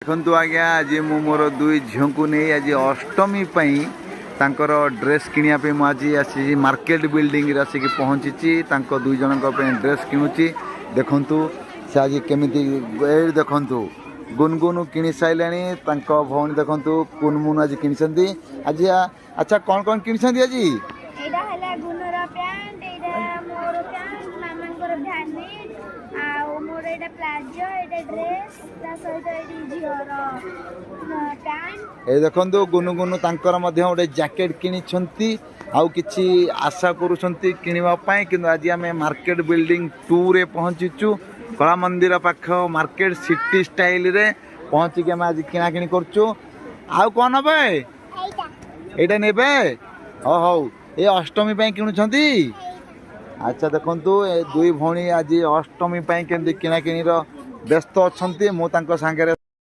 देखु आज्ञा आज मु मोर दुई झील को नहीं आज अष्टमी तांकर ड्रेस किनिया आज आसी मार्केट बिल्डिंग आसिक पहुँची दुई जन ड्रेस किणुची देखु से आज केमी देखु गुनगुन किणी सारे भौणी देखु कुनमुन आज किनी आज। अच्छा कौन कौन किनी आज ये देखो गुनुगुनु गोटे जैकेट किनी आउ किछि आशा करुछंती किनिबा कि आज आम मार्केट बिल्डिंग 2 रे पहुँचीचु कला मंदिर पाख मार्केट सिटी स्टाइल रे पहुँचिक आम आज किणाकिणी करचु। आउ कौन हे एटा नेबे हौ ये अष्टमी किणुछंती। अच्छा देखु दुई भौणी आज अष्टमी केमती किणाकिणी व्यस्त अच्छा मु सांगे